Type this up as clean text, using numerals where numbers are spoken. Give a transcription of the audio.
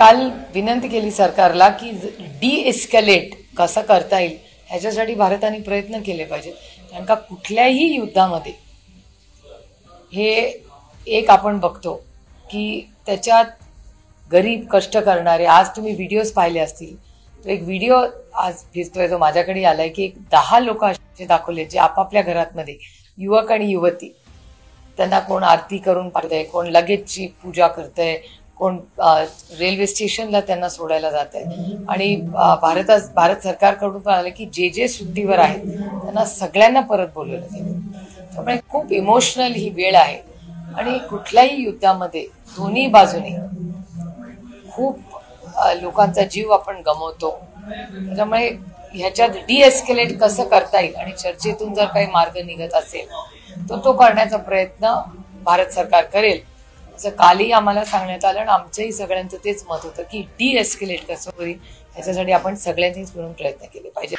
काल विनंती केली सरकारला की डी एस्केलेट कसं करता येईल ह्याच्यासाठी भारताने प्रयत्न केले पाहिजेत. कारण का कुठल्याही युद्धामध्ये हे एक आपण बघतो की त्याच्यात गरीब कष्ट करणारे, आज तुम्ही व्हिडिओज पाहिले असतील तर एक व्हिडिओ आज फिरतोय तो माझ्याकडे आलाय की एक 10 लोक असे दाखवले जे आपापल्या घरातमध्ये युवक आणि युवती, त्यांना कोण आरती करून पाठवतंय, कोण लगेचची पूजा करतंय, कोण रेल्वे स्टेशनला त्यांना सोडायला जात आहे. आणि भारत सरकारकडून पण आलं की जे सुट्टीवर आहेत त्यांना सगळ्यांना परत बोलवलं जाईल. त्यामुळे खूप इमोशनल ही वेळ आहे आणि कुठल्याही युद्धामध्ये दोन्ही बाजूने खूप लोकांचा जीव आपण गमावतो. त्याच्यामुळे ह्याच्यात डिएस्केलेट कसं करता येईल आणि चर्चेतून जर काही मार्ग निघत असेल तर तो करण्याचा प्रयत्न भारत सरकार करेल असं कालही आम्हाला सांगण्यात आलं. आणि आमचंही सगळ्यांचं तेच मत होतं की डिएस्केलेट कसं होईल ह्याच्यासाठी आपण सगळ्यांनीच मिळून प्रयत्न केले पाहिजे.